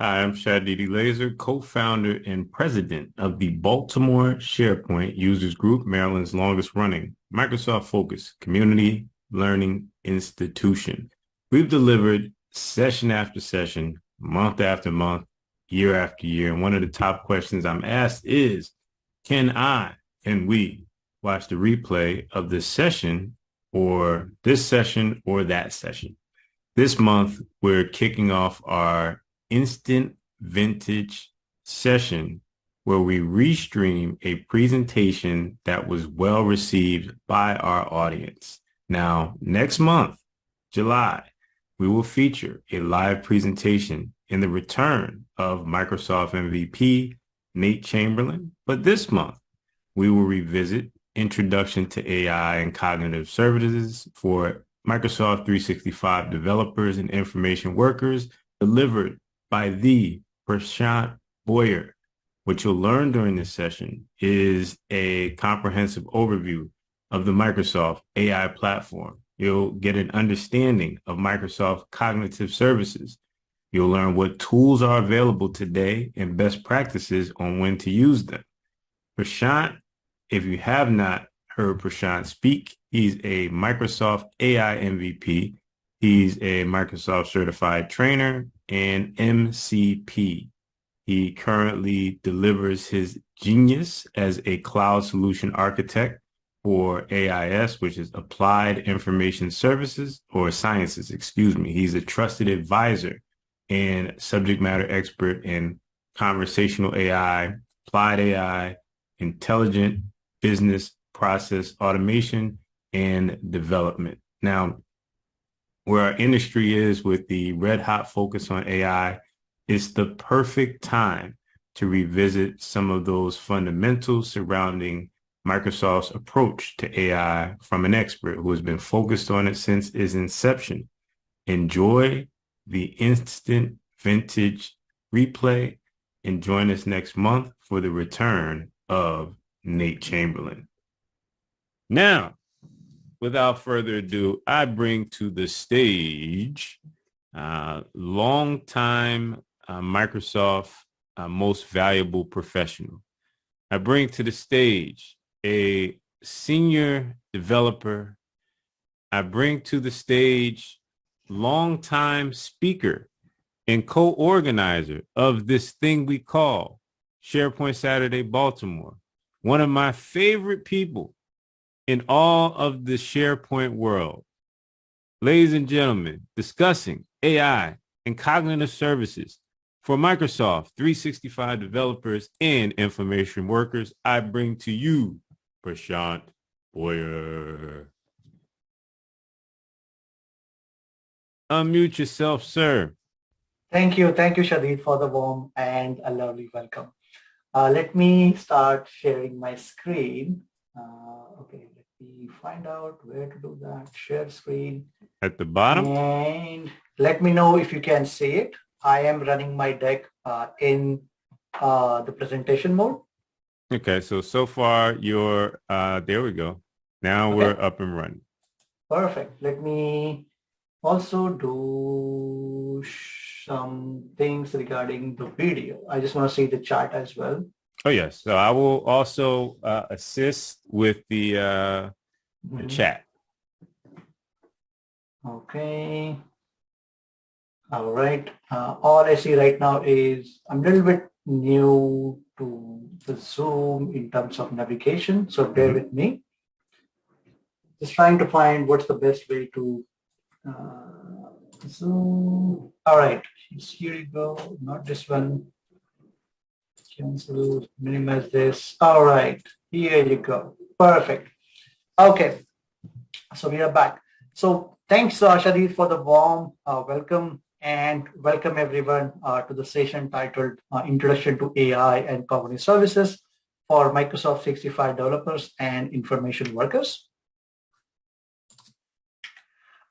Hi, I'm Shadeed Eleazer, co-founder and president of the Baltimore SharePoint Users Group, Maryland's longest running Microsoft-focused community learning institution. We've delivered session after session, month after month, year after year. And one of the top questions I'm asked is, can we watch the replay of this session or that session? This month, we're kicking off our instant vintage session where we restream a presentation that was well received by our audience. Now, next month, July, we will feature a live presentation in the return of Microsoft MVP Nate Chamberlain. But this month, we will revisit Introduction to AI and Cognitive Services for Microsoft 365 developers and information workers, delivered by the Prashant Boyer. What you'll learn during this session is a comprehensive overview of the Microsoft AI platform. You'll get an understanding of Microsoft Cognitive Services. You'll learn what tools are available today and best practices on when to use them. Prashant, if you have not heard Prashant speak, he's a Microsoft AI MVP. He's a Microsoft certified trainer and MCP. He currently delivers his genius as a cloud solution architect for AIS, which is Applied Information Services or Sciences, excuse me. He's a trusted advisor and subject matter expert in conversational AI, applied AI, intelligent business process automation and development. Now, where our industry is with the red hot focus on AI, it's the perfect time to revisit some of those fundamentals surrounding Microsoft's approach to AI from an expert who has been focused on it since its inception. Enjoy the instant vintage replay and join us next month for the return of Nate Chamberlain. Now, without further ado, I bring to the stage longtime Microsoft most valuable professional. I bring to the stage a senior developer. I bring to the stage longtime speaker and co-organizer of this thing we call SharePoint Saturday Baltimore. One of my favorite people in all of the SharePoint world. Ladies and gentlemen, discussing AI and cognitive services for Microsoft 365 developers and information workers, I bring to you Prashant Boyer. Unmute yourself, sir. Thank you, Shadeed, for the warm and a lovely welcome. Let me start sharing my screen. Okay, let me find out where to do that. Share screen. At the bottom. And let me know if you can see it. I am running my deck in the presentation mode. Okay, so far you're, there we go. Now we're up and running. Perfect. Let me also do some things regarding the video. I just want to see the chat as well. Oh, yes. So I will also assist with the chat. Okay. All right. All I see right now is I'm a little bit new to the Zoom in terms of navigation. So bear with me. Just trying to find what's the best way to Zoom. All right. Here you go. Not this one. Cancel, minimize this. All right, here you go. Perfect. Okay, so we are back. So thanks, Shadeed, for the warm welcome, and welcome everyone to the session titled Introduction to AI and Cognitive Services for Microsoft 365 Developers and Information Workers.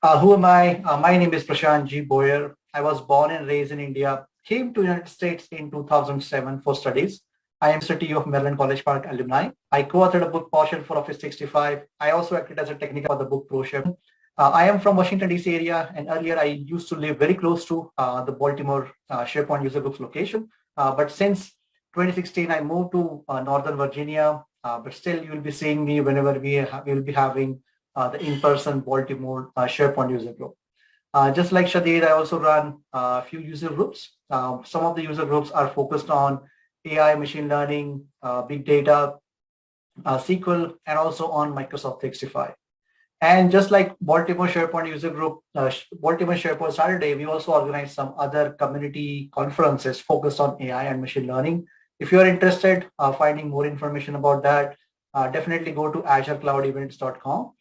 Who am I? My name is Prashant G. Boyer. I was born and raised in India, came to the United States in 2007 for studies. I am City of Maryland College Park alumni. I co-authored a book portion for Office 365. I also acted as a technical for the book ProShare. I am from Washington, D.C. area, and earlier I used to live very close to the Baltimore SharePoint user group's location. But since 2016, I moved to Northern Virginia, but still you will be seeing me whenever we will be having the in-person Baltimore SharePoint user group. Just like Shadeed, I also run a few user groups. Some of the user groups are focused on AI, machine learning, big data, SQL, and also on Microsoft 365. And just like Baltimore SharePoint user group, Baltimore SharePoint Saturday, we also organize some other community conferences focused on AI and machine learning. If you're interested finding more information about that, definitely go to azurecloudevents.com.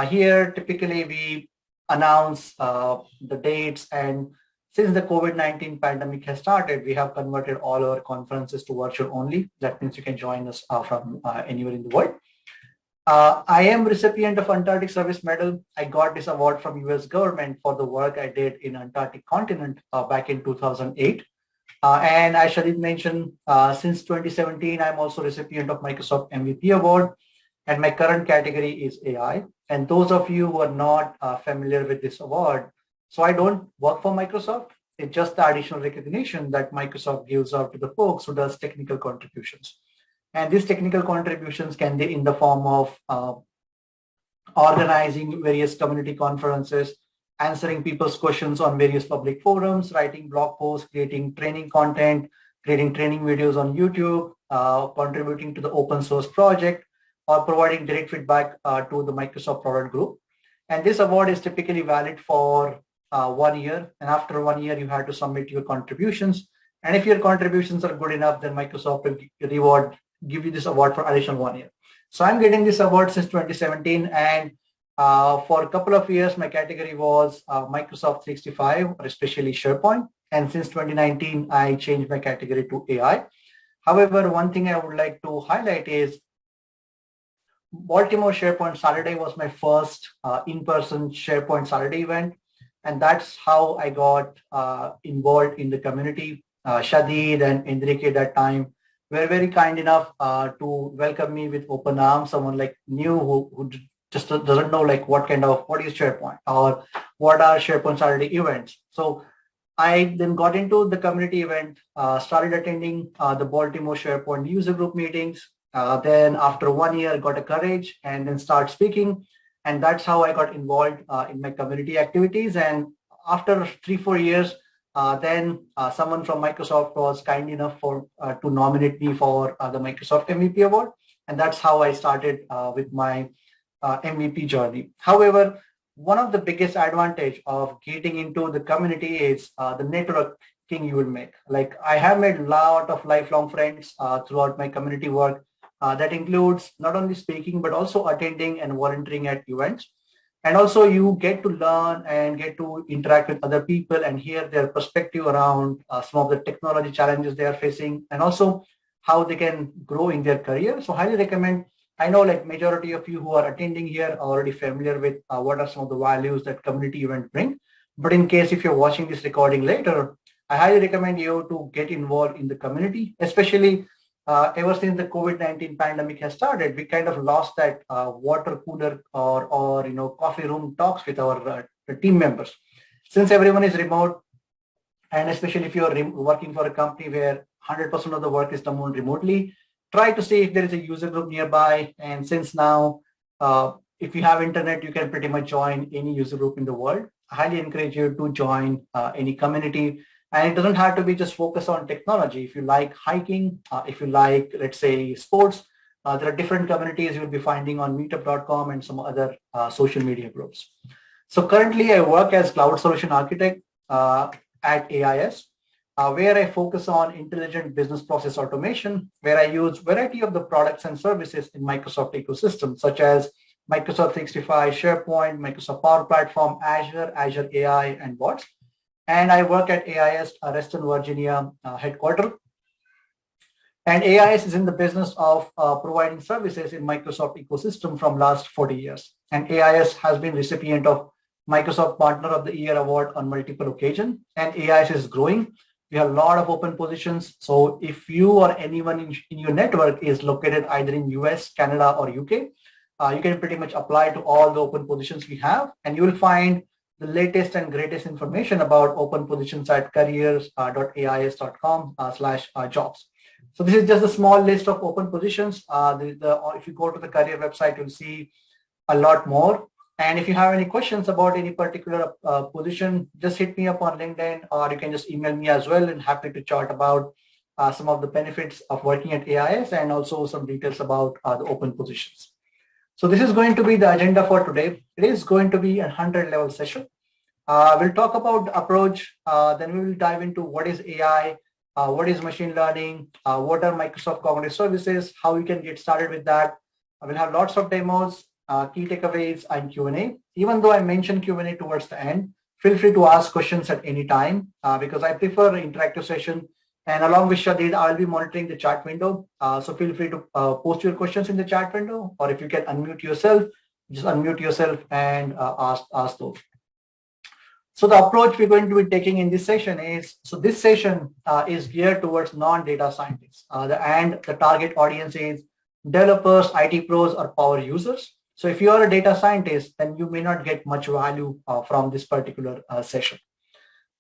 Here, typically we announce the dates, and since the COVID-19 pandemic has started, we have converted all our conferences to virtual only. That means you can join us from anywhere in the world. I am recipient of Antarctic Service Medal. I got this award from US government for the work I did in Antarctic continent back in 2008. And I should mention, since 2017, I'm also recipient of Microsoft MVP Award, and my current category is AI. And those of you who are not familiar with this award, so I don't work for Microsoft. It's just the additional recognition that Microsoft gives out to the folks who does technical contributions. And these technical contributions can be in the form of organizing various community conferences, answering people's questions on various public forums, writing blog posts, creating training content, creating training videos on YouTube, contributing to the open source project, or providing direct feedback to the Microsoft product group. And this award is typically valid for 1 year. And after 1 year, you have to submit your contributions. And if your contributions are good enough, then Microsoft will give you this award for additional 1 year. So I'm getting this award since 2017, and for a couple of years, my category was Microsoft 365, or especially SharePoint. And since 2019, I changed my category to AI. However, one thing I would like to highlight is Baltimore SharePoint Saturday was my first in-person SharePoint Saturday event. And that's how I got involved in the community. Shadeed and Enrique at that time were very kind enough to welcome me with open arms. Someone like new who just doesn't know like what is SharePoint or what are SharePoint Saturday events. So I then got into the community event, started attending the Baltimore SharePoint user group meetings. Then after 1 year, got a courage and then start speaking. And that's how I got involved in my community activities. And after 3-4 years, then someone from Microsoft was kind enough to nominate me for the Microsoft MVP Award. And that's how I started with my MVP journey. However, one of the biggest advantage of getting into the community is the networking you will make. Like I have made a lot of lifelong friends throughout my community work. That includes not only speaking, but also attending and volunteering at events. And also you get to learn and get to interact with other people and hear their perspective around some of the technology challenges they are facing, and also how they can grow in their career. So highly recommend. I know like majority of you who are attending here are already familiar with what are some of the values that community events bring. But in case if you're watching this recording later, I highly recommend you to get involved in the community, especially ever since the COVID-19 pandemic has started. We kind of lost that water cooler or coffee room talks with our team members. Since everyone is remote, and especially if you're working for a company where 100% of the work is done remotely, try to see if there is a user group nearby. And since now, if you have internet, you can pretty much join any user group in the world. I highly encourage you to join any community. And it doesn't have to be just focused on technology. If you like hiking, if you like, let's say, sports, there are different communities you'll be finding on meetup.com and some other social media groups. So currently I work as cloud solution architect at AIS, where I focus on intelligent business process automation, where I use variety of the products and services in Microsoft ecosystem, such as Microsoft 365, SharePoint, Microsoft Power Platform, Azure, Azure AI, and bots. And I work at AIS, Reston, Virginia headquarters. And AIS is in the business of providing services in Microsoft ecosystem from last 40 years. And AIS has been recipient of Microsoft Partner of the Year award on multiple occasions. And AIS is growing. We have a lot of open positions. So if you or anyone in your network is located either in US, Canada, or UK, you can pretty much apply to all the open positions we have, and you will find the latest and greatest information about open positions at careers.ais.com/jobs. So this is just a small list of open positions. If you go to the career website, you'll see a lot more. And if you have any questions about any particular position, just hit me up on LinkedIn, or you can just email me as well, and happy to chat about some of the benefits of working at AIS and also some details about the open positions. So this is going to be the agenda for today. It is going to be a 100-level session. We'll talk about the approach, then we will dive into what is AI, what is machine learning, what are Microsoft Cognitive Services, how you can get started with that. We'll have lots of demos, key takeaways, and Q&A. Even though I mentioned Q&A towards the end, feel free to ask questions at any time because I prefer an interactive session. And along with Shadeed, I'll be monitoring the chat window. So feel free to post your questions in the chat window, or if you can unmute yourself, just unmute yourself and ask those. So the approach we're going to be taking in this session is, so this session is geared towards non-data scientists, and the target audience is developers, IT pros, or power users. So if you are a data scientist, then you may not get much value from this particular session.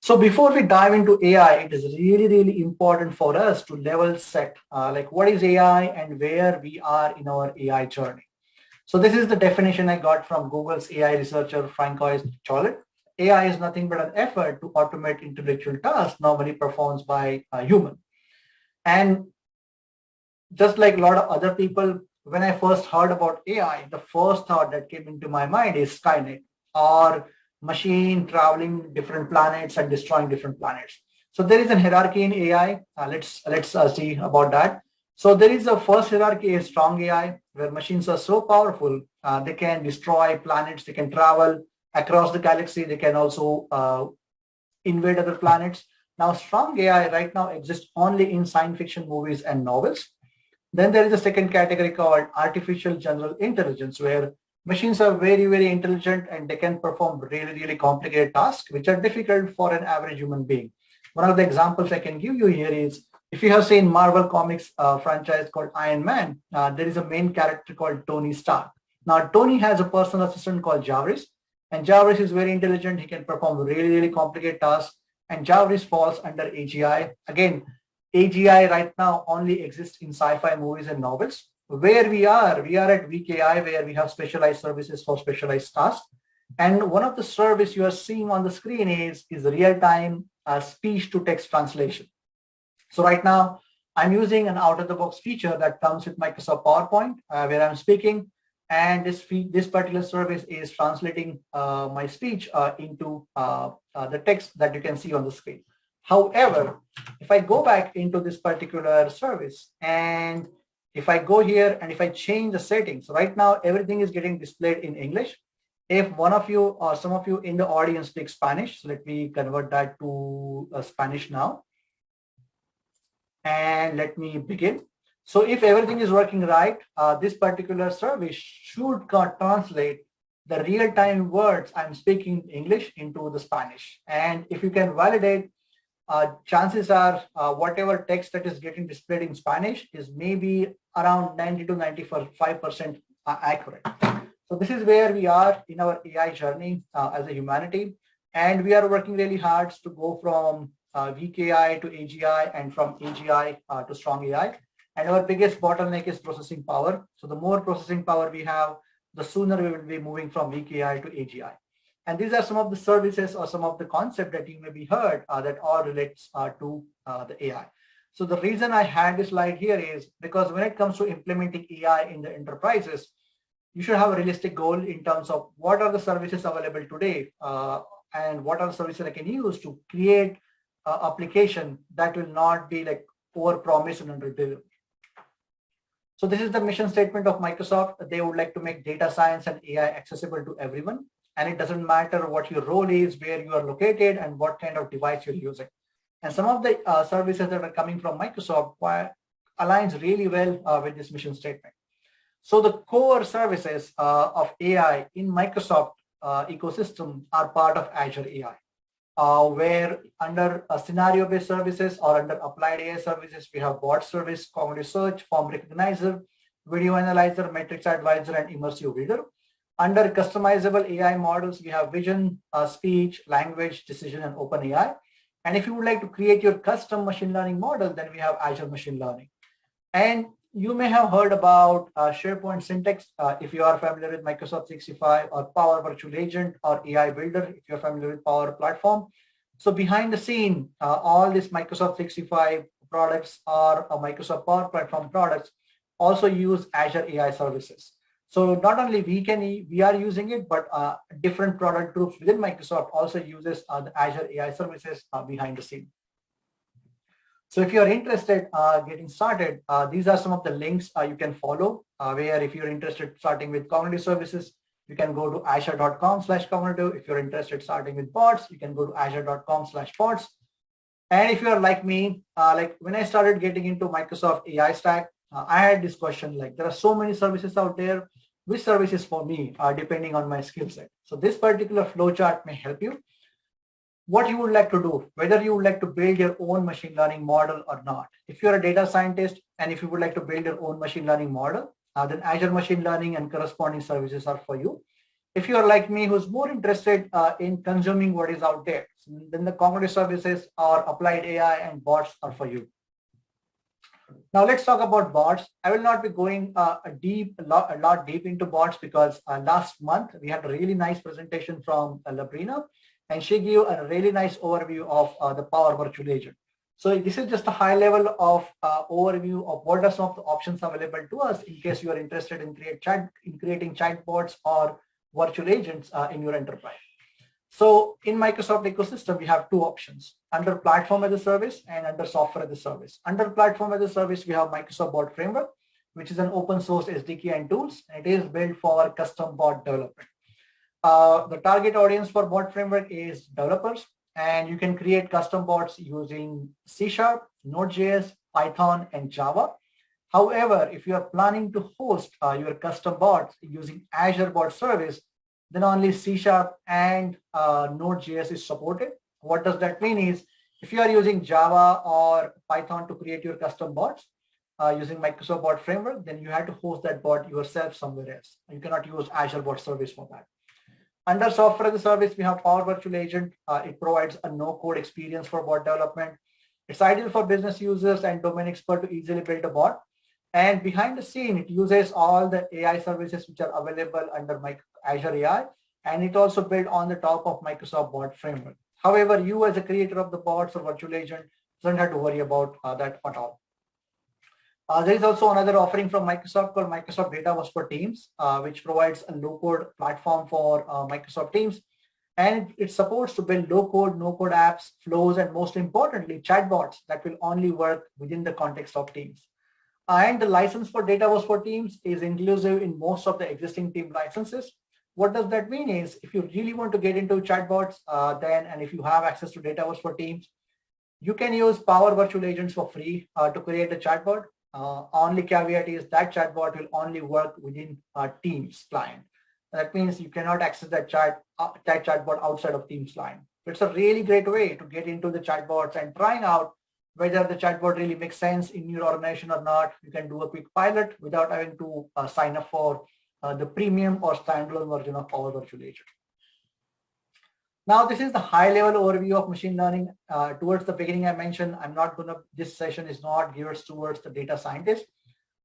So before we dive into AI, it is really, really important for us to level set, like what is AI and where we are in our AI journey. So this is the definition I got from Google's AI researcher, Francois Cholet. AI is nothing but an effort to automate intellectual tasks normally performed by a human. And just like a lot of other people, when I first heard about AI, the first thought that came into my mind is Skynet, or machine traveling different planets and destroying different planets. So there is a hierarchy in AI. Let's see about that. So there is a first hierarchy is strong AI, where machines are so powerful, they can destroy planets, they can travel across the galaxy, they can also invade other planets. Now, strong AI right now exists only in science fiction movies and novels. Then there is a second category called artificial general intelligence, where machines are very, very intelligent and they can perform really, really complicated tasks, which are difficult for an average human being. One of the examples I can give you here is, if you have seen Marvel Comics franchise called Iron Man, there is a main character called Tony Stark. Now, Tony has a personal assistant called Jarvis, and Jarvis is very intelligent. He can perform really, really complicated tasks, and Jarvis falls under AGI. Again, AGI right now only exists in sci-fi movies and novels. Where we are at weak AI, where we have specialized services for specialized tasks. And one of the service you are seeing on the screen is real-time speech-to-text translation. So right now, I'm using an out-of-the-box feature that comes with Microsoft PowerPoint, where I'm speaking, and this particular service is translating my speech into the text that you can see on the screen. However, if I go back into this particular service, and if I go here and if I change the settings, right now everything is getting displayed in English. If one of you or some of you in the audience speak Spanish, so let me convert that to Spanish now. And let me begin. So if everything is working right, this particular service should translate the real-time words I'm speaking English into the Spanish. And if you can validate, chances are whatever text that is getting displayed in Spanish is maybe around 90 to 95% accurate. So this is where we are in our AI journey as a humanity. And we are working really hard to go from weak AI to AGI, and from AGI to strong AI. And our biggest bottleneck is processing power. So the more processing power we have, the sooner we will be moving from weak AI to AGI. And these are some of the services or some of the concepts that you may be heard that all relates to the AI. So the reason I had this slide here is because when it comes to implementing AI in the enterprises, you should have a realistic goal in terms of what are the services available today and what are the services I can use to create an application that will not be like over-promise and under-deliver. So this is the mission statement of Microsoft. They would like to make data science and AI accessible to everyone. And it doesn't matter what your role is, where you are located, and what kind of device you're using. And some of the services that are coming from Microsoft aligns really well with this mission statement. So the core services of AI in Microsoft ecosystem are part of Azure AI, where under scenario-based services or under applied AI services, we have bot service, cognitive search, form recognizer, video analyzer, metrics advisor, and immersive reader. Under customizable AI models, we have vision, speech, language, decision, and open AI. And if you would like to create your custom machine learning model, then we have Azure Machine Learning. And you may have heard about SharePoint syntax if you are familiar with Microsoft 365, or Power Virtual Agent, or AI Builder if you're familiar with Power Platform. So behind the scene, all these Microsoft 365 products or Microsoft Power Platform products also use Azure AI services. So not only we are using it, but different product groups within Microsoft also uses the Azure AI services behind the scene. So if you're interested getting started, these are some of the links you can follow, where if you're interested starting with cognitive services, you can go to azure.com/cognitive. If you're interested starting with bots, you can go to azure.com/bots. And if you're like me, like when I started getting into Microsoft AI stack, I had this question, like there are so many services out there, which service is for me, depending on my skill set. So this particular flowchart may help you. What you would like to do, whether you would like to build your own machine learning model or not. If you're a data scientist and if you would like to build your own machine learning model, then Azure Machine Learning and corresponding services are for you. If you're like me, who's more interested in consuming what is out there, then the cognitive services or applied AI and bots are for you. Now let's talk about bots. I will not be going a lot deep into bots because last month we had a really nice presentation from Labrina, and she gave a really nice overview of the Power Virtual Agent. So this is just a high level of overview of what are some of the options available to us in case you are interested in creating chatbots or virtual agents in your enterprise. So in Microsoft ecosystem, we have two options: under platform as a service and under software as a service. Under platform as a service, we have Microsoft Bot Framework, which is an open source SDK and tools. And it is built for custom bot development. The target audience for Bot Framework is developers, and you can create custom bots using C#, Node.js, Python, and Java. However, if you are planning to host your custom bots using Azure Bot Service, then only C# and Node.js is supported. What does that mean is, if you are using Java or Python to create your custom bots using Microsoft Bot Framework, then you have to host that bot yourself somewhere else. You cannot use Azure Bot Service for that. Under software as a service, we have Power Virtual Agent. It provides a no-code experience for bot development. It's ideal for business users and domain experts to easily build a bot. And behind the scene, it uses all the AI services which are available under Azure AI, and it also built on the top of Microsoft Bot Framework. However, you as a creator of the bots or virtual agent don't have to worry about that at all. There is also another offering from Microsoft called Microsoft Dataverse for Teams, which provides a low-code platform for Microsoft Teams. And it supports to build low-code, no-code apps, flows, and most importantly, chatbots that will only work within the context of Teams. And the license for Dataverse for Teams is inclusive in most of the existing team licenses. What does that mean is, if you really want to get into chatbots, and if you have access to Dataverse for Teams, you can use Power Virtual Agents for free to create a chatbot. Only caveat is that chatbot will only work within Teams client. That means you cannot access that chatbot outside of Teams client. It's a really great way to get into the chatbots and trying out whether the chatbot really makes sense in your organization or not. You can do a quick pilot without having to sign up for the premium or standalone version of Power Virtual Agent. Now, this is the high-level overview of machine learning. Towards the beginning, I mentioned this session is not geared towards the data scientist,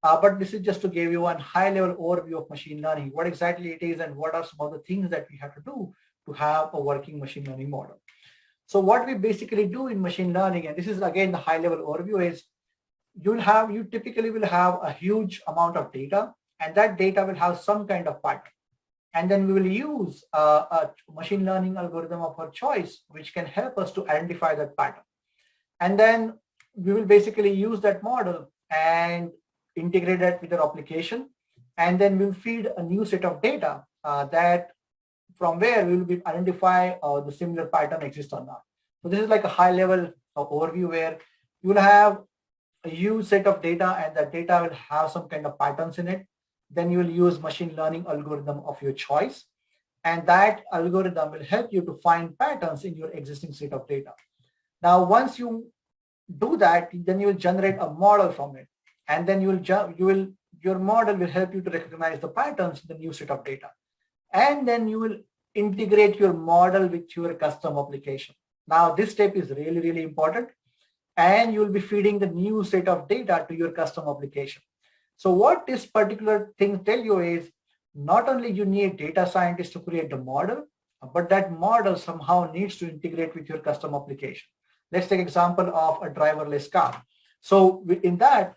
but this is just to give you a high-level overview of machine learning, what exactly it is and what are some of the things that we have to do to have a working machine learning model. So what we basically do in machine learning, and this is again the high-level overview, is you typically will have a huge amount of data, and that data will have some kind of pattern. And then we will use a machine learning algorithm of our choice, which can help us to identify that pattern. And then we will basically use that model and integrate that with our application. And then we'll feed a new set of data that from where we will be identify the similar pattern exists or not. So this is like a high level overview where you will have a huge set of data, and that data will have some kind of patterns in it. Then you will use machine learning algorithm of your choice. And that algorithm will help you to find patterns in your existing set of data. Now, once you do that, then you will generate a model from it. And then you will your model will help you to recognize the patterns in the new set of data. And then you will integrate your model with your custom application. Now, this step is really, really important. And you will be feeding the new set of data to your custom application. So what this particular thing tell you is not only you need data scientists to create the model, but that model somehow needs to integrate with your custom application. Let's take example of a driverless car. So in that,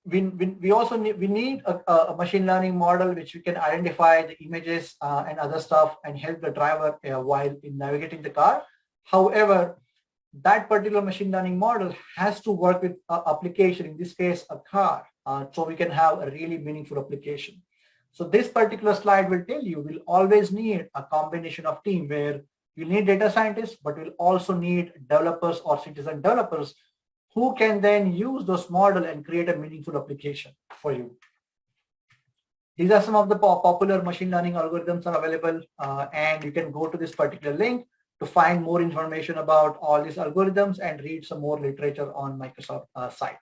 we also need a machine learning model which we can identify the images and other stuff and help the driver while in navigating the car. However, that particular machine learning model has to work with an application, in this case, a car, so we can have a really meaningful application. So this particular slide will tell you we'll always need a combination of team where you need data scientists, but we'll also need developers or citizen developers who can then use those models and create a meaningful application for you. These are some of the popular machine learning algorithms are available, and you can go to this particular link to find more information about all these algorithms and read some more literature on Microsoft site.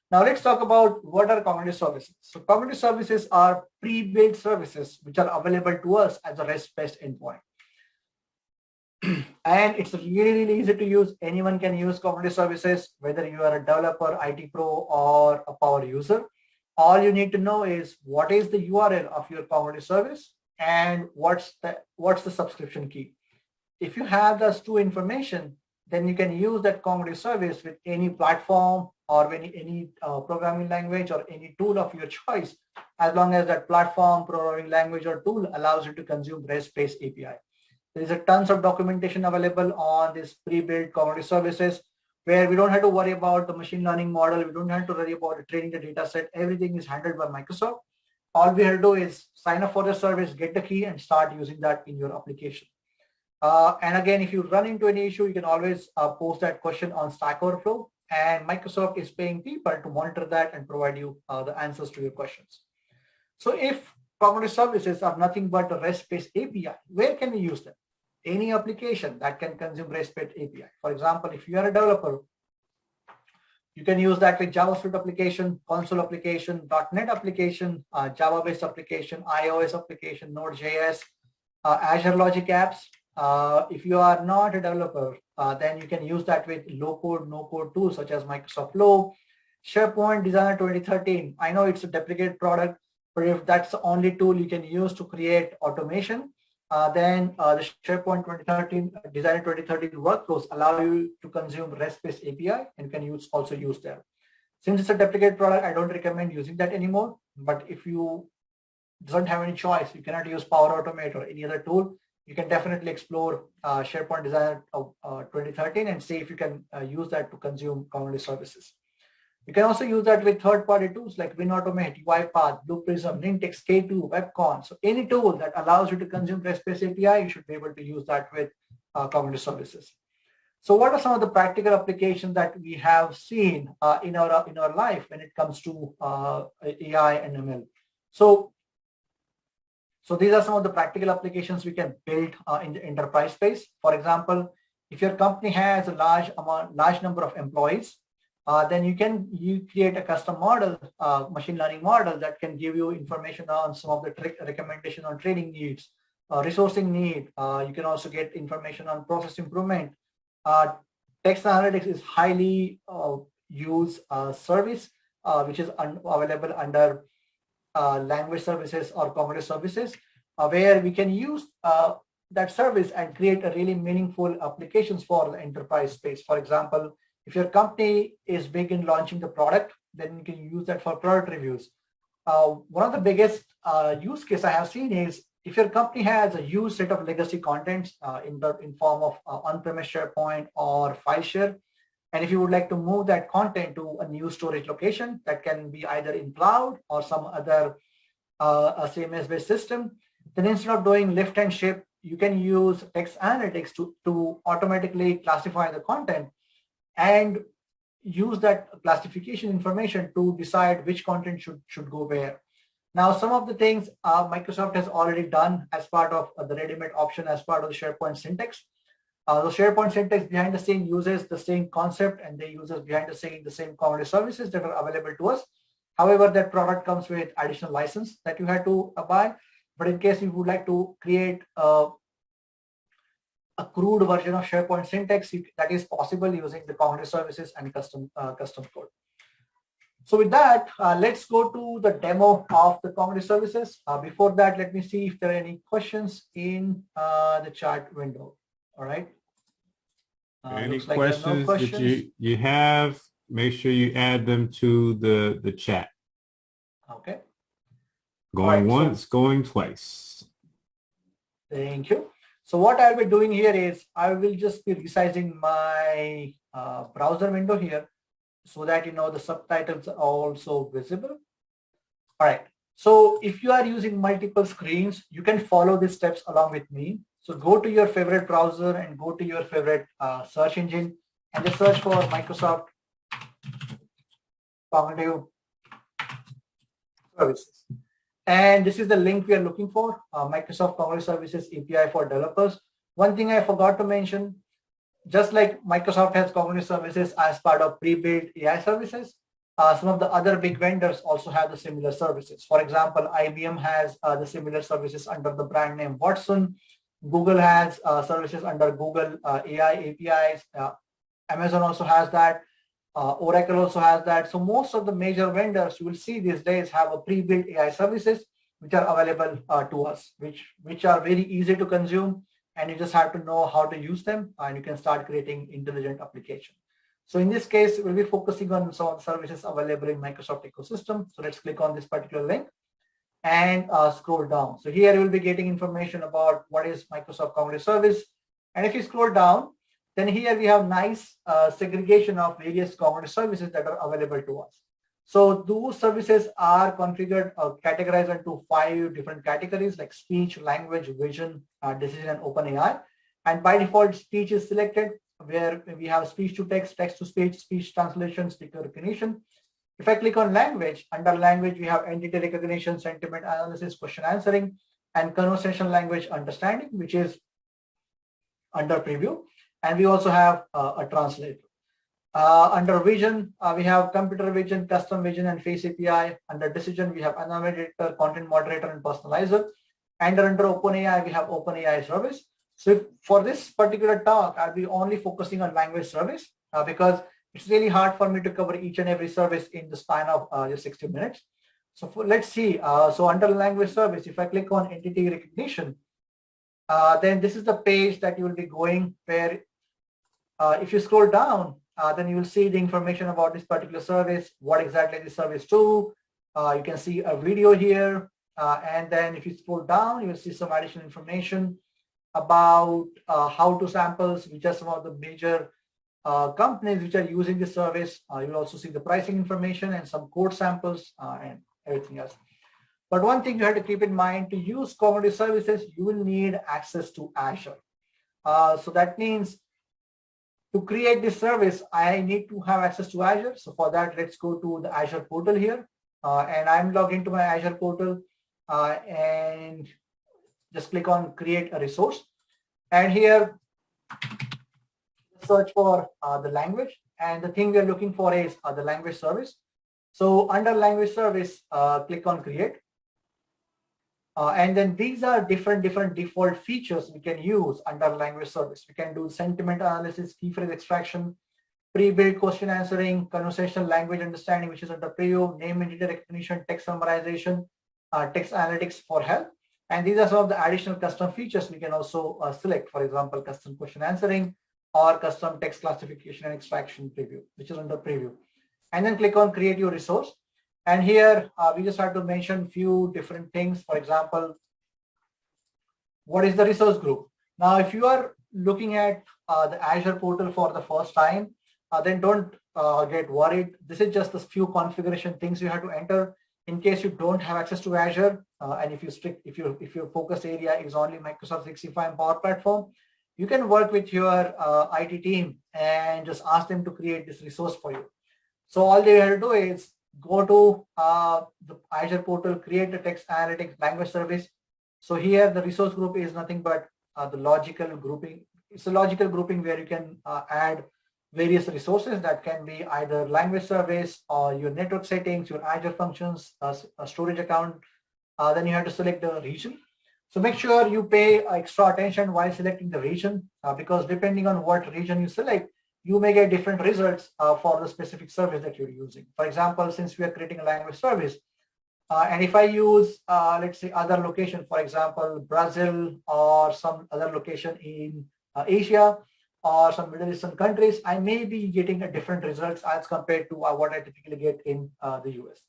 Now let's talk about what are cognitive services. So cognitive services are pre-built services which are available to us as a REST-based endpoint. And it's really, really easy to use. Anyone can use cognitive services, whether you are a developer, IT pro, or a power user. All you need to know is what is the URL of your cognitive service and what's the subscription key. If you have those two information, then you can use that cognitive service with any platform or any programming language or any tool of your choice, as long as that platform, programming language, or tool allows you to consume REST-based API. There is a tons of documentation available on this pre-built cognitive services where we don't have to worry about the machine learning model. We don't have to worry about training the data set. Everything is handled by Microsoft. All we have to do is sign up for the service, get the key, and start using that in your application. And again, if you run into any issue, you can always post that question on Stack Overflow, and Microsoft is paying people to monitor that and provide you the answers to your questions. So if cognitive services are nothing but a REST-based API, where can we use them? Any application that can consume REST-based API. For example, if you are a developer, you can use that with JavaScript application, console application, .NET application, Java-based application, iOS application, Node.js, Azure Logic apps. If you are not a developer, then you can use that with low-code, no-code tools such as Microsoft Flow, SharePoint Designer 2013. I know it's a deprecated product, but if that's the only tool you can use to create automation, then the SharePoint 2013, Designer 2013 workflows allow you to consume REST-based API and can also use them. Since it's a deprecated product, I don't recommend using that anymore. But if you don't have any choice, you cannot use Power Automate or any other tool, you can definitely explore SharePoint Designer 2013 and see if you can use that to consume cognitive services. You can also use that with third-party tools like WinAutomate, UiPath, Blue Prism, Nintex, K2, WebCon. So any tool that allows you to consume REST-based API, you should be able to use that with cognitive services. So what are some of the practical applications that we have seen in our life when it comes to AI and ML? So these are some of the practical applications we can build in the enterprise space. For example, if your company has a large number of employees, then you create a custom model, machine learning model that can give you information on some of the recommendation on training needs, resourcing need. You can also get information on process improvement. Text analytics is highly used service, which is available under language services or cognitive services, where we can use that service and create a really meaningful applications for the enterprise space. For example, if your company is big in launching the product, then you can use that for product reviews. One of the biggest use case I have seen is if your company has a huge set of legacy contents in form of on-premise SharePoint or file share, and if you would like to move that content to a new storage location that can be either in cloud or some other CMS-based system, then instead of doing lift and shift, you can use text analytics to automatically classify the content and use that classification information to decide which content should go where. Now, some of the things Microsoft has already done as part of the ready-made option as part of the SharePoint syntax. The SharePoint syntax behind the scene uses the same concept, and they uses behind the scene the same commodity services that are available to us. However, that product comes with additional license that you have to buy. But in case you would like to create a crude version of SharePoint syntax, that is possible using the commodity services and custom code. So with that, let's go to the demo of the commodity services. Before that, let me see if there are any questions in the chat window. All right. Any Looks like there are no questions that questions. you have, make sure you add them to the chat. Okay. Going Right, once, going twice. Thank you. So what I'll be doing here is I will just be resizing my browser window here so that the subtitles are also visible. All right. So if you are using multiple screens, you can follow these steps along with me. So go to your favorite browser and go to your favorite search engine and just search for Microsoft Cognitive Services. And this is the link we are looking for, Microsoft Cognitive Services API for developers. One thing I forgot to mention, just like Microsoft has cognitive services as part of pre-built AI services, some of the other big vendors also have the similar services. For example, IBM has the similar services under the brand name Watson. Google has services under Google AI APIs. Amazon also has that. Oracle also has that. So most of the major vendors you will see these days have a pre-built AI services which are available to us, which are very easy to consume, and you just have to know how to use them, and you can start creating intelligent application. So in this case, we'll be focusing on some of the services available in Microsoft ecosystem. So let's click on this particular link and scroll down. So here you will be getting information about what is Microsoft Cognitive Service. And if you scroll down, then here we have nice segregation of various cognitive services that are available to us. So those services are configured or categorized into 5 different categories like speech, language, vision, decision, and OpenAI. And by default, speech is selected, where we have speech to text, text to speech, speech translation, speaker recognition. If I click on language, under language, we have entity recognition, sentiment analysis, question answering, and conversational language understanding, which is under preview. And we also have a translator. Under vision, we have computer vision, custom vision, and face API. Under decision, we have annotator, content moderator, and personalizer. And under OpenAI, we have OpenAI service. So for this particular talk, I'll be only focusing on language service because it's really hard for me to cover each and every service in the span of just 60 minutes. So let's see. So under language service, if I click on entity recognition, then this is the page that you will be going where if you scroll down, then you will see the information about this particular service, what exactly the service do. You can see a video here. And then if you scroll down, you will see some additional information about how to samples, which are some of the major companies which are using this service. You'll also see the pricing information and some code samples and everything else. But one thing you have to keep in mind, to use cognitive services, you will need access to Azure. So that means to create this service, I need to have access to Azure. So for that, let's go to the Azure portal here. And I'm logged into my Azure portal and just click on create a resource. And here, search for the language. And the thing we are looking for is the language service. So under language service, click on create. And then these are different default features we can use under language service. We can do sentiment analysis, key phrase extraction, pre-built question answering, conversational language understanding, which is under preview, name entity recognition, text summarization, text analytics for help. And these are some of the additional custom features we can also select. For example, custom question answering or custom text classification and extraction preview, which is under preview. And then click on create your resource. And here we just have to mention few different things. For example, what is the resource group? Now, if you are looking at the Azure portal for the first time, then don't get worried. This is just a few configuration things you have to enter in case you don't have access to Azure. And if your focus area is only Microsoft 365 and Power Platform, you can work with your IT team and just ask them to create this resource for you. So all they have to do is go to the Azure portal, create the text analytics language service. So here the resource group is nothing but the logical grouping it's a logical grouping where you can add various resources that can be either language service or your network settings, your Azure functions, a storage account. Then you have to select the region. So make sure you pay extra attention while selecting the region because depending on what region you select, you may get different results for the specific service that you're using. For example, since we are creating a language service, and if I use, let's say, other location, for example, Brazil or some other location in Asia or some Middle Eastern countries, I may be getting a different results as compared to what I typically get in the US.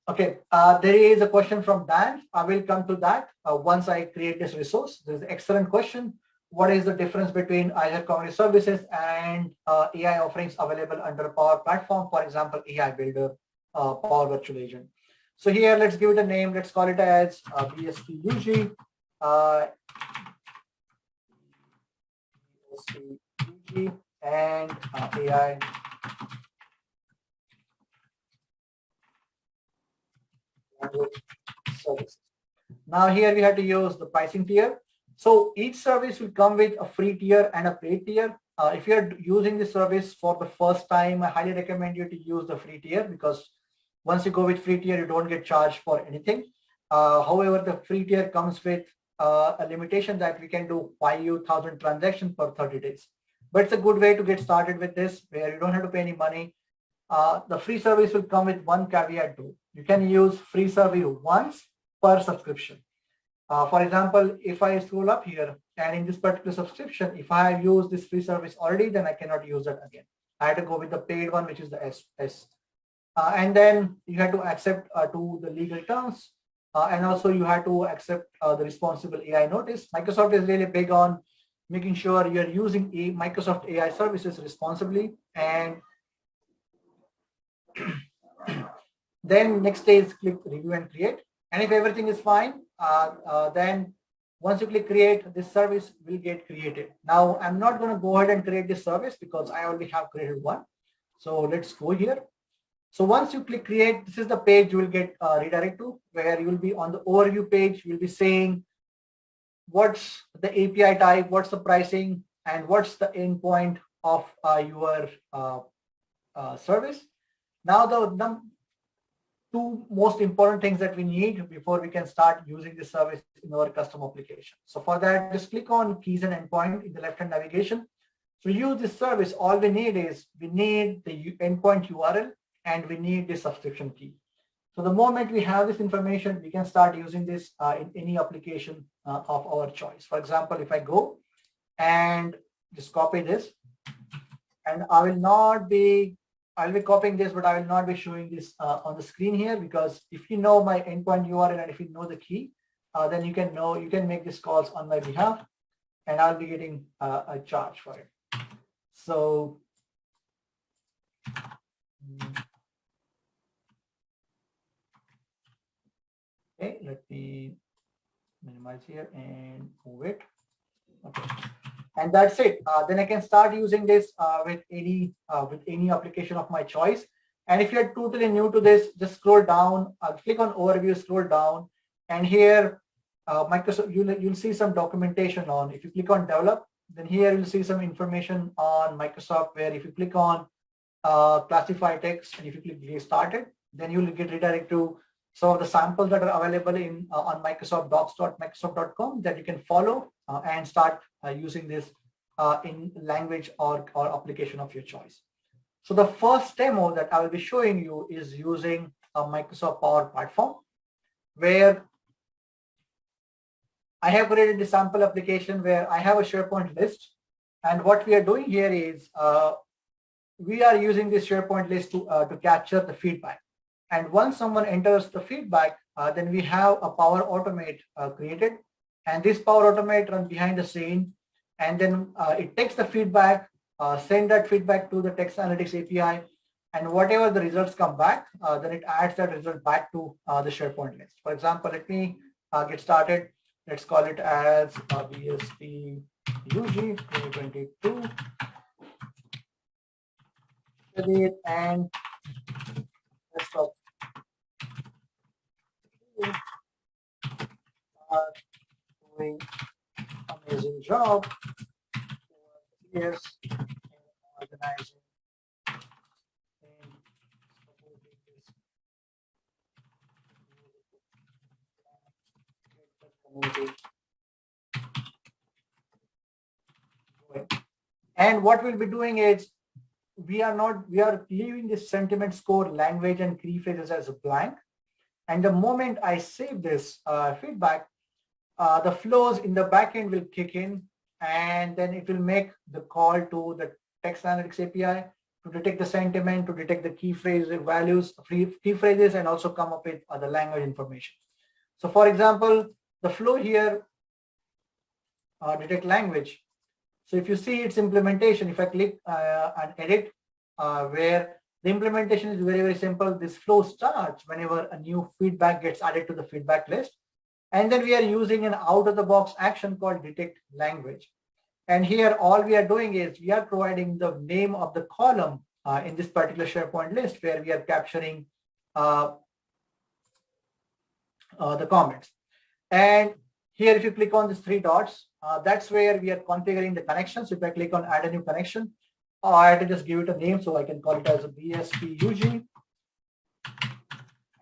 Okay, there is a question from Dan. I will come to that once I create this resource. There's an excellent question. What is the difference between Azure Community Services and AI offerings available under Power Platform, for example, AI Builder, Power Virtual Agent? So here, let's give it a name. Let's call it as BSPUG. BSPUG and AI services. Now here we have to use the pricing tier. So each service will come with a free tier and a paid tier. If you're using this service for the first time, I highly recommend you to use the free tier because once you go with free tier, you don't get charged for anything. However, the free tier comes with a limitation that we can do 5,000 transactions per 30 days. But it's a good way to get started with this where you don't have to pay any money. The free service will come with one caveat too. You can use free service once per subscription. For example, if I scroll up here and in this particular subscription, if I have used this free service already, then I cannot use it again. I had to go with the paid one, which is the S. And then you have to accept to the legal terms. And also you have to accept the responsible AI notice. Microsoft is really big on making sure you're using Microsoft AI services responsibly. And then next is click review and create. And if everything is fine, then once you click create, this service will get created. Now, I'm not going to go ahead and create this service because I already have created one. So let's go here. So once you click create, this is the page you will get redirected to, where you will be on the overview page. You'll be saying what's the API type, what's the pricing, and what's the endpoint of your service. Now, the two most important things that we need before we can start using this service in our custom application. So for that, just click on keys and endpoint in the left-hand navigation. To use this service, all we need is we need the endpoint URL and we need the subscription key. So the moment we have this information, we can start using this in any application of our choice. For example, if I go and just copy this, and I'll be copying this, but I will not be showing this on the screen here because if you know my endpoint URL and if you know the key, then you can make these calls on my behalf, and I'll be getting a charge for it. So okay, let me minimize here and move it. Okay. And that's it. Then I can start using this with any application of my choice. And if you're totally new to this, just scroll down, click on overview, scroll down, and here Microsoft, you'll see some documentation on. If you click on develop, then here you'll see some information on Microsoft. Where if you click on classify text and if you click get started, then you'll get redirected to some of the samples that are available in on Microsoft.microsoft.com that you can follow and start using this in language or application of your choice. So the first demo that I will be showing you is using a Microsoft Power Platform, where I have created the sample application where I have a SharePoint list. And what we are doing here is we are using this SharePoint list to capture the feedback. And once someone enters the feedback, then we have a Power Automate created. And this Power Automate runs behind the scene. And then it takes the feedback, send that feedback to the Text Analytics API. And whatever the results come back, then it adds that result back to the SharePoint list. For example, let me get started. Let's call it as BSPUG 2022. And desktop are doing amazing job yes, in organizing and supporting this community. And what we'll be doing is we are leaving this sentiment score language and key phrases as a blank. And the moment I save this feedback, the flows in the backend will kick in, and then it will make the call to the text analytics API to detect the sentiment, to detect the key phrase values, key phrases, and also come up with other language information. So for example, the flow here, detect language. So if you see its implementation, if I click and edit, where the implementation is very, very simple. This flow starts whenever a new feedback gets added to the feedback list. And then we are using an out-of-the-box action called detect language. And here, all we are doing is we are providing the name of the column in this particular SharePoint list where we are capturing the comments. And here, if you click on these three dots, that's where we are configuring the connection. So if I click on add a new connection, I have to just give it a name. So I can call it as a BSPUG.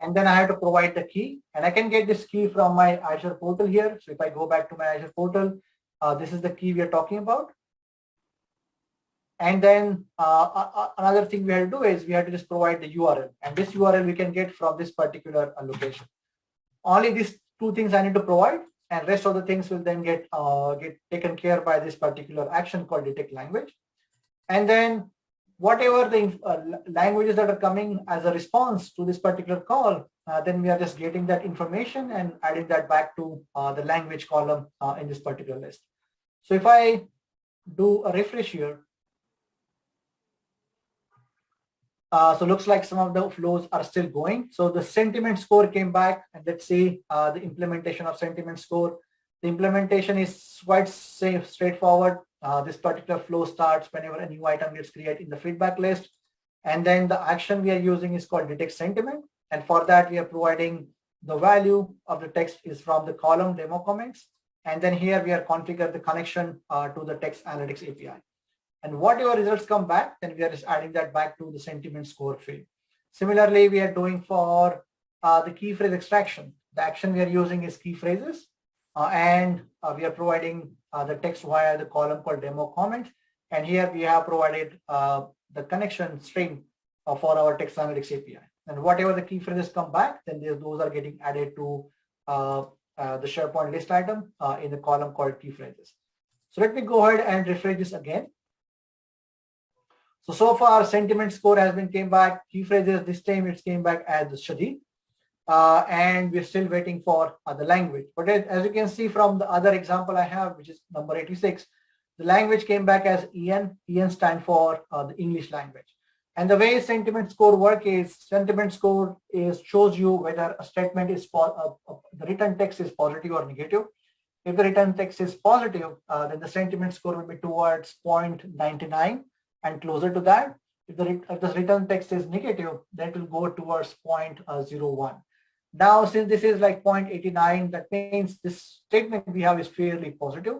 And then I have to provide the key. And I can get this key from my Azure portal here. So if I go back to my Azure portal, this is the key we are talking about. And then another thing we have to do is we have to just provide the URL. And this URL we can get from this particular location. Only these two things I need to provide, and rest of the things will then get taken care by this particular action called detect language. And then whatever the languages that are coming as a response to this particular call, then we are just getting that information and adding that back to the language column in this particular list. So if I do a refresh here, so looks like some of the flows are still going. So the sentiment score came back, and let's see the implementation of sentiment score. The implementation is quite straightforward. This particular flow starts whenever a new item gets created in the feedback list. And then the action we are using is called detect sentiment. And for that, we are providing the value of the text is from the column demo comments. And then here we are configuring the connection to the text analytics API. And whatever results come back, then we are just adding that back to the sentiment score field. Similarly, we are doing for the key phrase extraction. The action we are using is key phrases, and we are providing the text via the column called demo comment. And here we have provided the connection string for our text analytics API. And whatever the key phrases come back, then those are getting added to the SharePoint list item in the column called key phrases. So let me go ahead and refresh this again. So far, sentiment score has been came back. Key phrases, this time it came back as Shadeed. And we're still waiting for the language. But as you can see from the other example I have, which is number 86, the language came back as EN. EN stand for the English language. And the way sentiment score work is sentiment score shows you whether a statement is the written text is positive or negative. If the written text is positive, then the sentiment score will be towards 0.99 and closer to that. If the written text is negative, then it will go towards 0.01. Now, since this is like 0.89, that means this statement we have is fairly positive.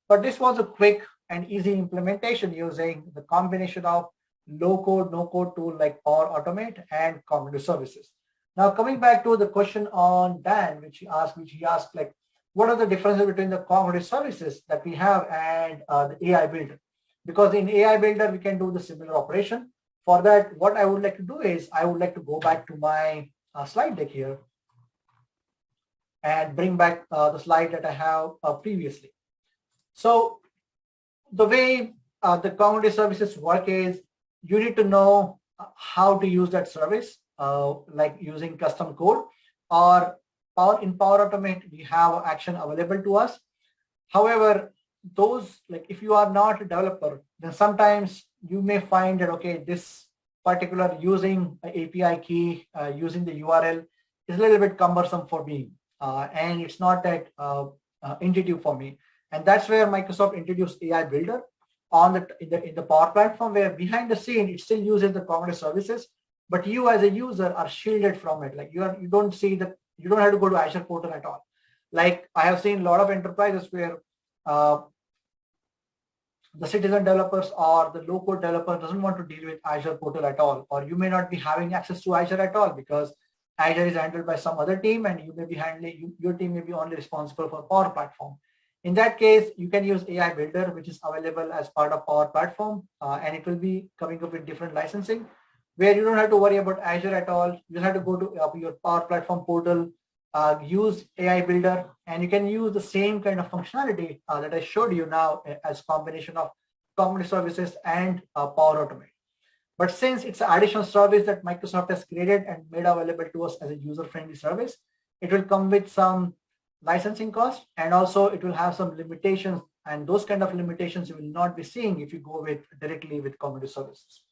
But this was a quick and easy implementation using the combination of low-code, no-code tool like Power Automate and cognitive services. Now, coming back to the question on Dan, which he asked like, what are the differences between the cognitive services that we have and the AI Builder? Because in AI Builder, we can do the similar operation. For that, what I would like to do is I would like to go back to my slide deck here and bring back the slide that I have previously. So the way the cognitive services work is you need to know how to use that service, like using custom code, or in Power Automate, we have action available to us. However, those, like if you are not a developer, then sometimes you may find that, okay, this particular using an API key, using the URL is a little bit cumbersome for me. And it's not that intuitive for me. And that's where Microsoft introduced AI Builder in the Power Platform, where behind the scene, it still uses the cognitive services, but you as a user are shielded from it. Like you don't have to go to Azure portal at all. Like I have seen a lot of enterprises where the citizen developers or the low-code developer doesn't want to deal with Azure portal at all, or you may not be having access to Azure at all because Azure is handled by some other team and you may be handling, your team may be only responsible for Power Platform. In that case, you can use AI Builder, which is available as part of Power Platform, and it will be coming up with different licensing, where you don't have to worry about Azure at all. You just have to go to your Power Platform portal, use AI Builder, and you can use the same kind of functionality that I showed you now as combination of community services and Power Automate. But since it's an additional service that Microsoft has created and made available to us as a user-friendly service, it will come with some licensing costs, and also it will have some limitations, and those kind of limitations you will not be seeing if you go with directly with community services.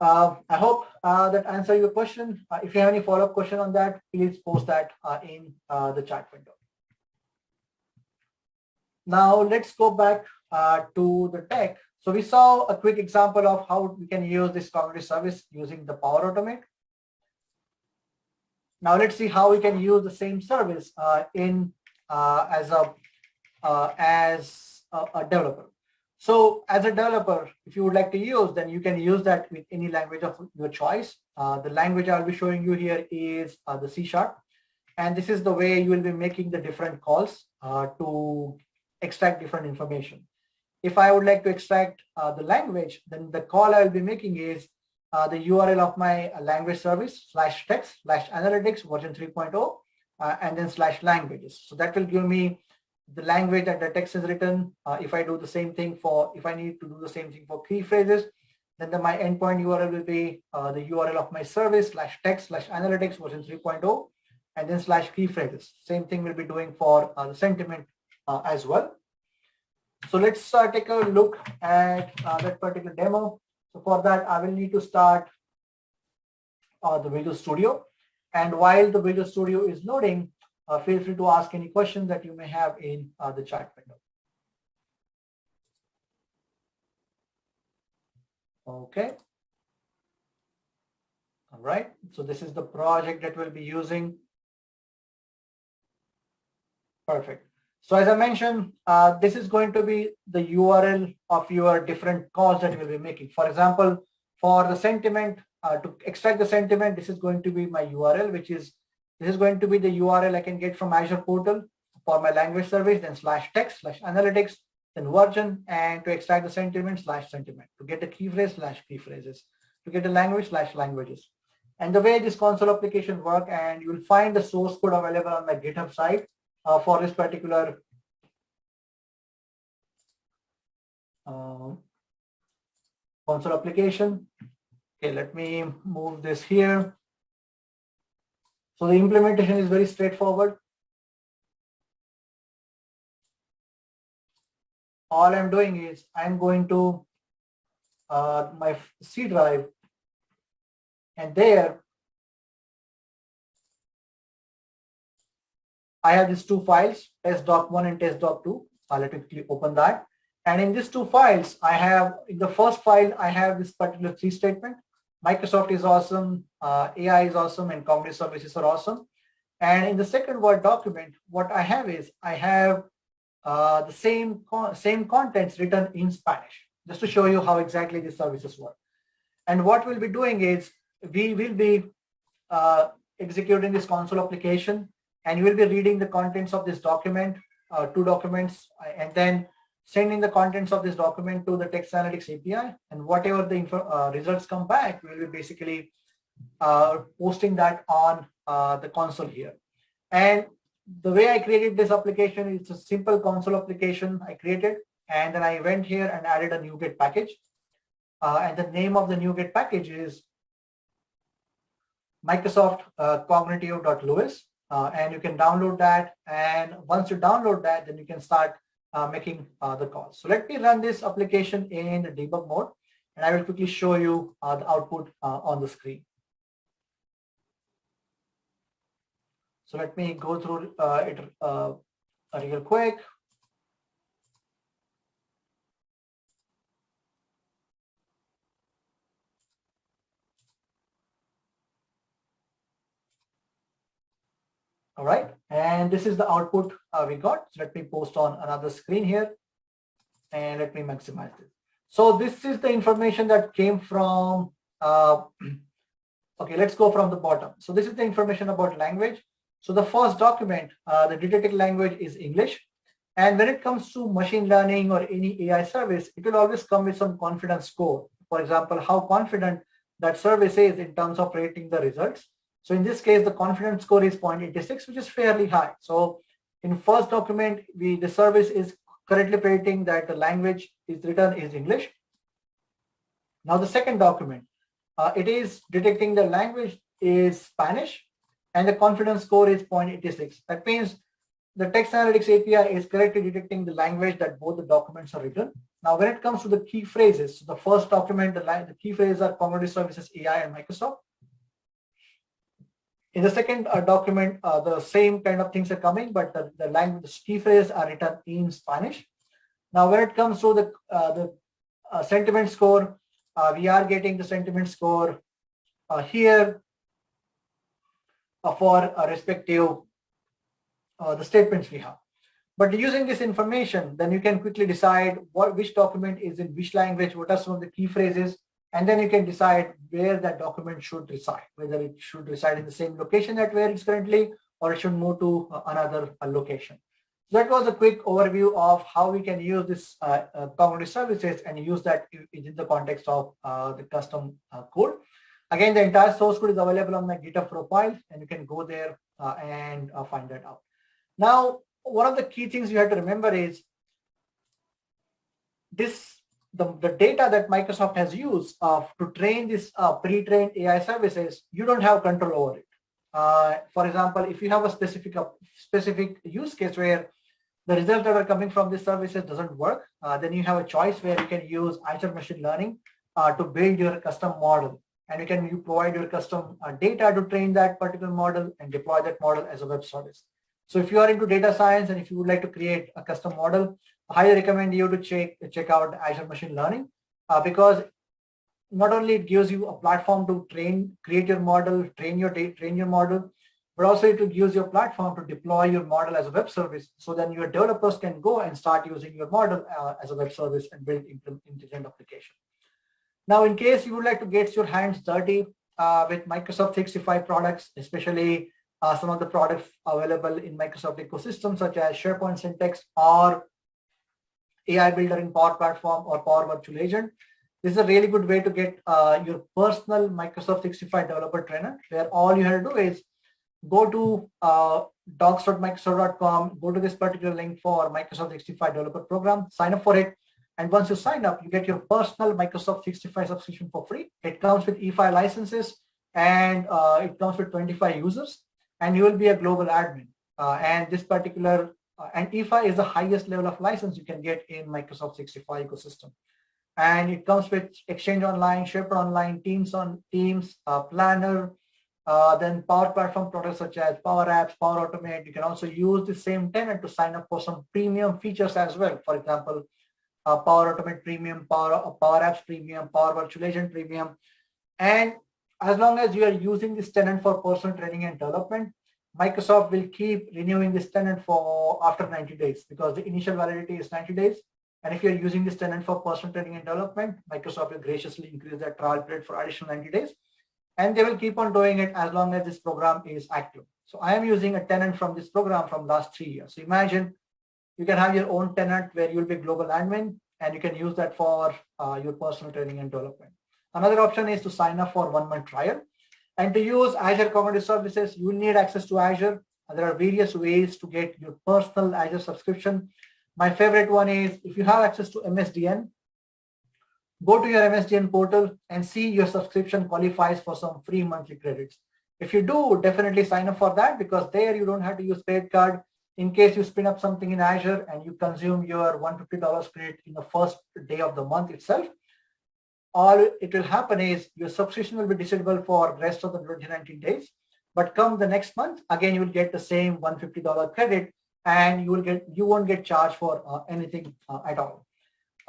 I hope that answered your question. If you have any follow-up question on that, please post that in the chat window. Now let's go back to the tech. So we saw a quick example of how we can use this community service using the Power Automate. Now let's see how we can use the same service as a developer. So as a developer, if you would like to use, then you can use that with any language of your choice. The language I'll be showing you here is the C#. And this is the way you will be making the different calls to extract different information. If I would like to extract the language, then the call I will be making is the URL of my language service /text/analytics version 3.0 and then /languages. So that will give me the language that the text is written. If I do the same thing if I need to do the same thing for key phrases, then my endpoint URL will be the URL of my service /text/analytics version 3.0 and then /key phrases. Same thing we'll be doing for the sentiment as well. So let's take a look at that particular demo. So for that, I will need to start the Visual Studio. And while the Visual Studio is loading, feel free to ask any questions that you may have in the chat window. Okay. All right. So this is the project that we'll be using. Perfect. So as I mentioned, this is going to be the URL of your different calls that you will be making. For example, for the sentiment, to extract the sentiment, this is going to be my URL, this is going to be the URL I can get from Azure portal for my language service, then /text/analytics, then version, and to extract the sentiment /sentiment, to get the key phrase /key phrases, to get the language /languages. And the way this console application work, and you will find the source code available on my GitHub site for this particular console application. Okay, let me move this here. So the implementation is very straightforward. All I'm doing is I'm going to my C drive, and there I have these two files, test.1 and test.2. Let me quickly open that. And in these two files, I have, in the first file, I have this particular three statement. Microsoft is awesome, AI is awesome, and community services are awesome. And in the second Word document, what I have is I have the same contents written in Spanish, just to show you how exactly these services work. And what we'll be doing is we will be executing this console application, and you will be reading the contents of this document, two documents, and then sending the contents of this document to the text analytics API, and whatever the results come back, we'll be basically posting that on the console here. And the way I created this application, it's a simple console application I created, and then I went here and added a NuGet package. And the name of the NuGet package is Microsoft Cognitive.Lewis. And you can download that. And once you download that, then you can start making the calls. So let me run this application in the debug mode, and I will quickly show you the output on the screen. So let me go through it real quick. All right, and this is the output we got. So let me post on another screen here, and let me maximize this. So this is the information that came from, okay, let's go from the bottom. So this is the information about language. So the first document, the detected language is English. And when it comes to machine learning or any AI service, it will always come with some confidence score. For example, how confident that service is in terms of rating the results. So in this case, the confidence score is 0.86, which is fairly high. So in first document, the service is currently predicting that the language is written is English. Now the second document, it is detecting the language is Spanish, and the confidence score is 0.86. That means the text analytics API is correctly detecting the language that both the documents are written. Now, when it comes to the key phrases, so the first document, the key phrases are Commodity Services AI and Microsoft. In the second document, the same kind of things are coming, but the language, the key phrases are written in Spanish. Now, when it comes to the sentiment score, we are getting the sentiment score here for respective the statements we have. But using this information, then you can quickly decide which document is in which language, what are some of the key phrases, and then you can decide where that document should reside, whether it should reside in the same location that where it's currently, or it should move to another location. So that was a quick overview of how we can use this cognitive services and use that in the context of the custom code. Again, the entire source code is available on my GitHub profile, and you can go there and find that out. Now, one of the key things you have to remember is the data that Microsoft has used to train this pre-trained AI services, you don't have control over it. For example, if you have a specific use case where the results that are coming from these services doesn't work, then you have a choice where you can use Azure Machine Learning to build your custom model. And you provide your custom data to train that particular model and deploy that model as a web service. So if you are into data science and if you would like to create a custom model, I highly recommend you to check out Azure Machine Learning because not only it gives you a platform to create your model, train your model, but also it will use your platform to deploy your model as a web service. So then your developers can go and start using your model as a web service and build intelligent application. Now, in case you would like to get your hands dirty with Microsoft 365 products, especially some of the products available in Microsoft ecosystem, such as SharePoint Syntax or AI Builder in Power Platform or Power Virtual Agent, this is a really good way to get your personal Microsoft 365 developer trainer, where all you have to do is go to docs.microsoft.com, go to this particular link for Microsoft 365 developer program, sign up for it. And once you sign up, you get your personal Microsoft 365 subscription for free. It comes with E5 licenses and it comes with 25 users, and you will be a global admin. And this particular, and E5 is the highest level of license you can get in Microsoft 365 ecosystem. And it comes with Exchange Online, SharePoint Online, Teams, Planner, then Power Platform products such as Power Apps, Power Automate. You can also use the same tenant to sign up for some premium features as well. For example, Power Automate Premium, Power Apps Premium, Power Virtual Agent Premium. And as long as you are using this tenant for personal training and development, Microsoft will keep renewing this tenant for after 90 days because the initial validity is 90 days. And if you're using this tenant for personal training and development, Microsoft will graciously increase that trial period for additional 90 days. And they will keep on doing it as long as this program is active. So I am using a tenant from this program from last 3 years. So imagine you can have your own tenant where you'll be global admin and you can use that for your personal training and development. Another option is to sign up for 1 month trial. And to use Azure Cognitive Services, you will need access to Azure. There are various ways to get your personal Azure subscription. My favorite one is if you have access to MSDN, go to your MSDN portal and see your subscription qualifies for some free monthly credits. If you do, definitely sign up for that because there you don't have to use credit card. In case you spin up something in Azure and you consume your $150 credit in the first day of the month itself, all it will happen is your subscription will be disabled for the rest of the 2019 days. But come the next month, again, you will get the same $150 credit and you won't get charged for anything at all.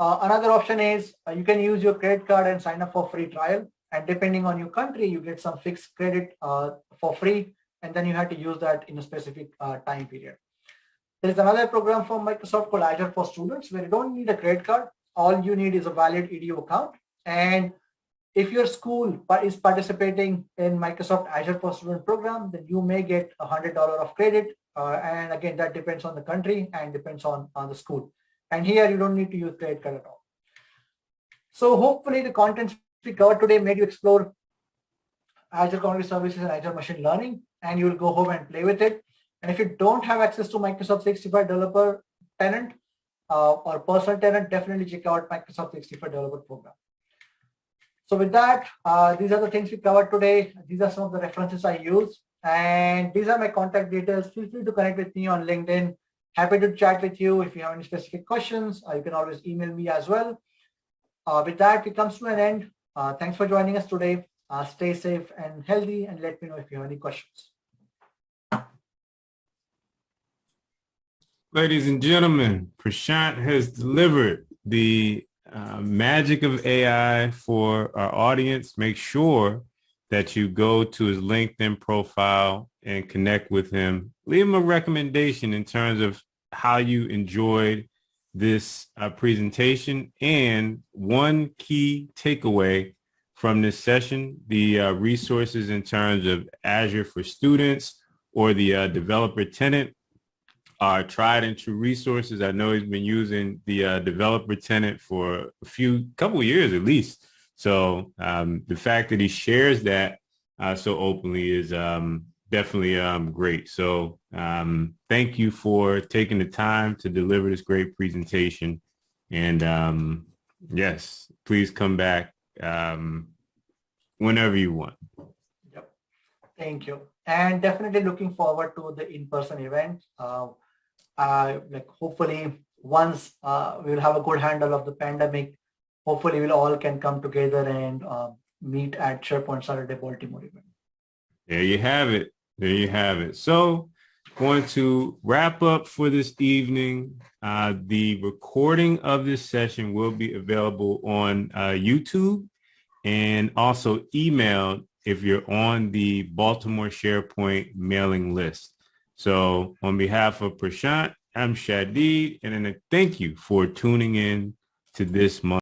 Another option is you can use your credit card and sign up for free trial. And depending on your country, you get some fixed credit for free and then you had to use that in a specific time period. There is another program from Microsoft called Azure for Students, where you don't need a credit card. All you need is a valid EDU account. And if your school is participating in Microsoft Azure for Student program, then you may get $100 of credit. And again, that depends on the country and depends on the school. And here you don't need to use credit card at all. So hopefully the contents we covered today made you explore Azure Cognitive Services and Azure Machine Learning, and you will go home and play with it. And if you don't have access to Microsoft 365 Developer Tenant or Personal Tenant, definitely check out Microsoft 365 Developer Program. So with that, these are the things we covered today. These are some of the references I use, and these are my contact details. Feel free to connect with me on LinkedIn. Happy to chat with you if you have any specific questions. You can always email me as well. With that, it comes to an end. Thanks for joining us today. Stay safe and healthy, and let me know if you have any questions. Ladies and gentlemen, Prashant has delivered the magic of AI for our audience. Make sure that you go to his LinkedIn profile and connect with him. Leave him a recommendation in terms of how you enjoyed this presentation, and one key takeaway from this session, the resources in terms of Azure for Students or the developer tenant are tried and true resources. I know he's been using the developer tenant for a couple of years at least. So the fact that he shares that so openly is definitely great. So thank you for taking the time to deliver this great presentation. And yes, please come back whenever you want. Yep. Thank you. And definitely looking forward to the in-person event. Like hopefully once we'll have a good handle of the pandemic, hopefully we'll all can come together and meet at SharePoint Saturday Baltimore event. There you have it. There you have it. So going to wrap up for this evening. The recording of this session will be available on YouTube and also emailed if you're on the Baltimore SharePoint mailing list. So on behalf of Prashant, I'm Shadeed, and thank you for tuning in to this month.